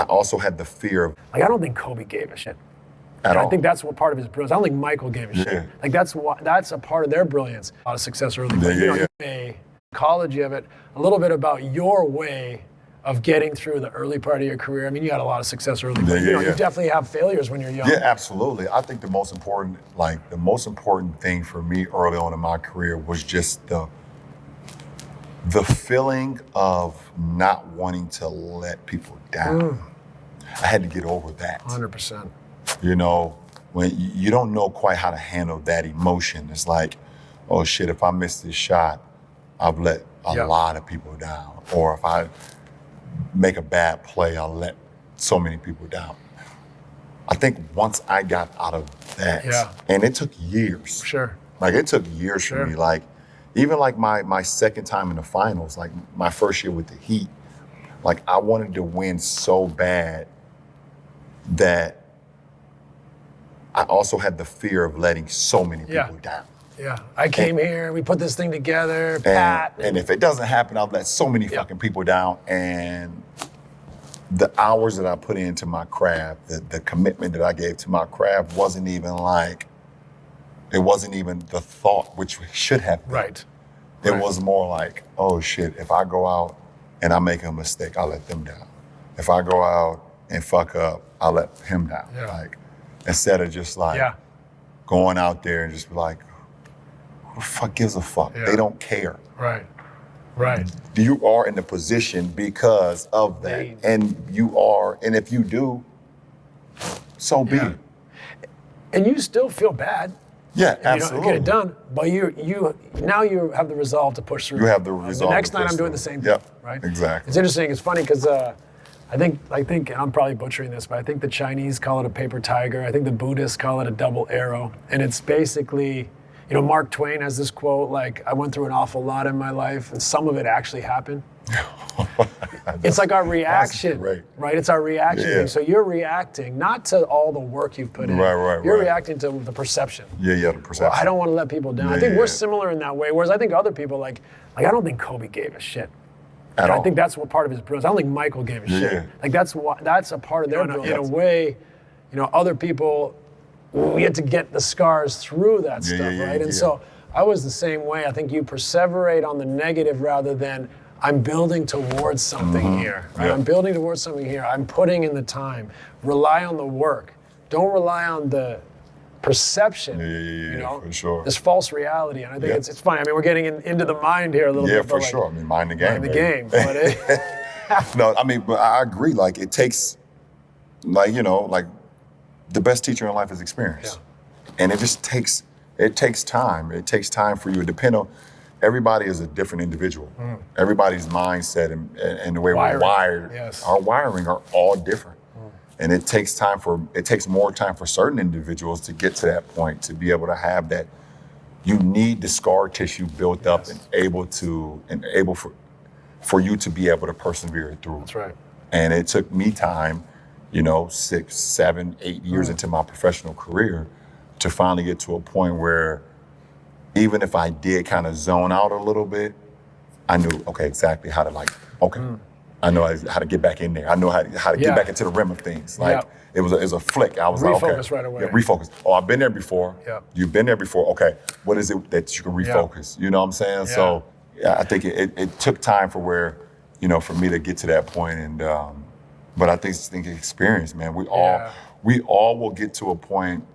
I also had the fear of Like, I don't think Kobe gave a shit. at all. I think that's what part of his brilliance. I don't think Michael gave a shit. Like, that's a part of their brilliance. A lot of success early. But, a college, you have it a little bit about your way of getting through the early part of your career. I mean, you had a lot of success early, but you definitely have failures when you're young. Yeah, absolutely. I think the most important thing for me early on in my career was just the feeling of not wanting to let people down. I had to get over that. 100%. You know, when you don't know quite how to handle that emotion, it's like, oh shit, if I miss this shot, I've let a lot of people down. Or if I make a bad play, I'll let so many people down. I think once I got out of that, and it took years. Sure. Like it took years for me. Like even like my second time in the finals, like my first year with the Heat, like I wanted to win so bad that I also had the fear of letting so many people down. Yeah, I came here, we put this thing together, and if it doesn't happen, I'll let so many fucking people down. And the hours that I put into my craft, the commitment that I gave to my craft wasn't even the thought, which should have been. Right. It was more like, oh shit, if I go out and I make a mistake, I'll let them down. If I go out and fuck up, I'll let him down. Like, instead of just like going out there and just be like, who the fuck gives a fuck? They don't care. Right. You are in the position because of that. And if you do, so be it. And you still feel bad. Yeah, and absolutely. You don't get it done, but you have the resolve to push through. You have the resolve. The next night I'm doing the same thing. Yep. Right. Exactly. It's interesting. It's funny because I think, and I'm probably butchering this, but I think the Chinese call it a paper tiger. I think the Buddhists call it a double arrow, and it's basically, Mark Twain has this quote like, "I went through an awful lot in my life, and some of it actually happened." It's like our reaction, right? It's our reaction thing. So you're reacting not to all the work you've put in. You're reacting to the perception. The perception. Well, I don't want to let people down. I think we're similar in that way. Whereas I think other people like I don't think Kobe gave a shit. At all. I think that's what part of his brilliance. I don't think Michael gave a shit. Like that's a part of their brilliance. In a way, other people, we had to get the scars through that stuff, right? And so I was the same way. I think you perseverate on the negative rather than I'm building towards something here. Right? I'm building towards something here. I'm putting in the time. Rely on the work. Don't rely on the perception. For sure. This false reality. And I think it's funny. I mean, we're getting into the mind here a little bit. Yeah, for sure. I mean, mind the game. Mind the game. But no, I mean, but I agree. Like it takes, like the best teacher in life is experience, and it takes time. It takes time for you to depend on. Everybody is a different individual. Everybody's mindset and the way we're wired, our wiring are all different. And it takes more time for certain individuals to get to that point, to be able to have that. You need the scar tissue built up and able for you to be able to persevere through. That's right. And it took me time, 6, 7, 8 years into my professional career to finally get to a point where even if I did kind of zone out a little bit, I knew, exactly how to I know how to get back in there. I know how to get back into the rim of things. It was a flick. I was refocus right away. Refocus. Oh, I've been there before. Yeah. You've been there before. Okay, what is it that you can refocus? You know what I'm saying? Yeah. So I think it took time for for me to get to that point. And but I think experience, man. We all will get to a point.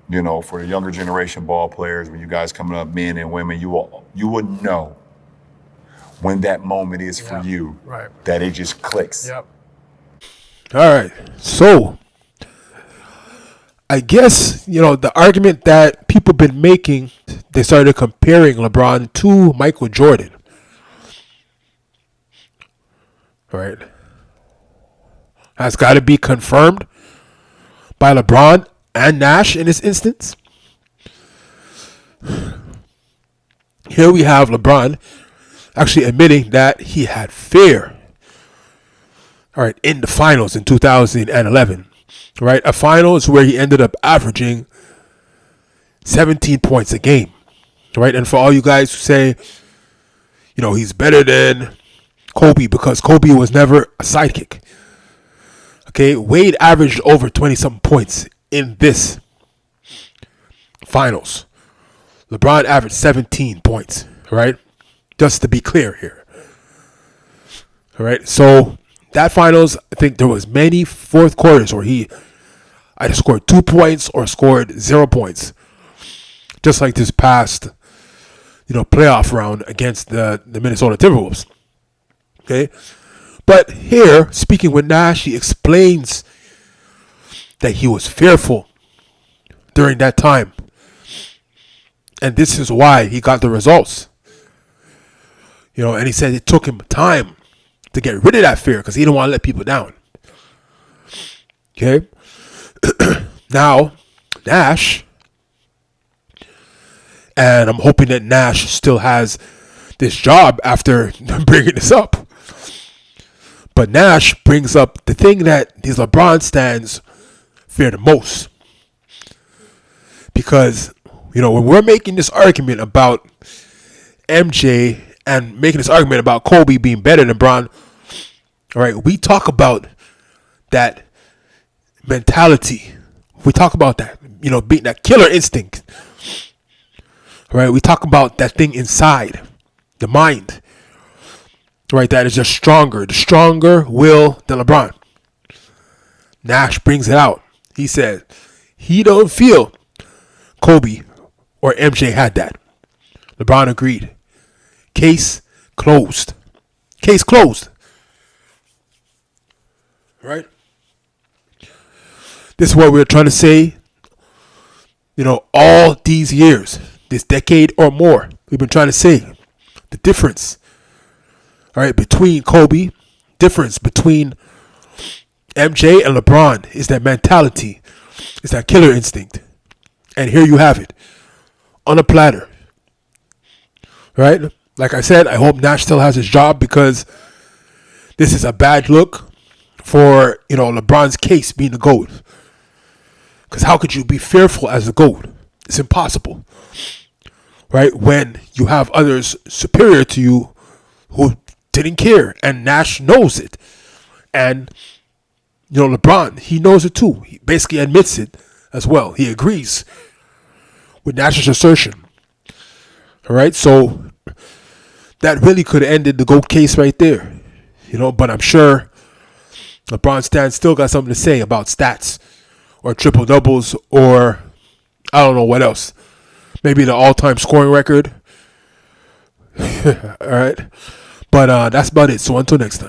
For the younger generation ball players, when you guys coming up, men and women, you will know when that moment is for you, that it just clicks. Yep. All right. So I guess, the argument that people been making, they started comparing LeBron to Michael Jordan. All right. That's got to be confirmed by LeBron and Nash in this instance. Here we have LeBron actually admitting that he had fear, all right, in the finals in 2011, right? A finals where he ended up averaging 17 points a game, right? And for all you guys who say, he's better than Kobe because Kobe was never a sidekick, Okay, Wade averaged over 20-something points in this finals. LeBron averaged 17 points, right? Just to be clear here. All right, so that finals, I think there was many fourth quarters where he either scored 2 points or scored 0 points. Just like this past, playoff round against the Minnesota Timberwolves. Okay? But here, speaking with Nash, he explains that he was fearful during that time. And this is why he got the results. And he said it took him time to get rid of that fear because he didn't want to let people down. Okay? Now, Nash, and I'm hoping that Nash still has this job after bringing this up. But Nash brings up the thing that these LeBron stans fear the most. Because, when we're making this argument about MJ and making this argument about Kobe being better than LeBron, all right, we talk about that mentality. We talk about that, being that killer instinct. All right, we talk about that thing inside the mind. Right, that is just stronger. The stronger will than LeBron. Nash brings it out. He said he don't feel Kobe or MJ had that. LeBron agreed. Case closed. Case closed. Right? This is what we're trying to say. All these years, this decade or more, we've been trying to say the difference. All right, between Kobe, difference between MJ and LeBron is that mentality, is that killer instinct. And here you have it, on a platter. Right? Like I said, I hope Nash still has his job because this is a bad look for, LeBron's case being the GOAT. Because how could you be fearful as a GOAT? It's impossible. Right? When you have others superior to you who didn't care, and Nash knows it, and LeBron, he knows it too. He basically admits it as well. He agrees with Nash's assertion. All right, so that really could have ended the GOAT case right there, But I'm sure LeBron Stan still got something to say about stats or triple doubles or I don't know what else. Maybe the all-time scoring record. All right. But that's about it. So until next time.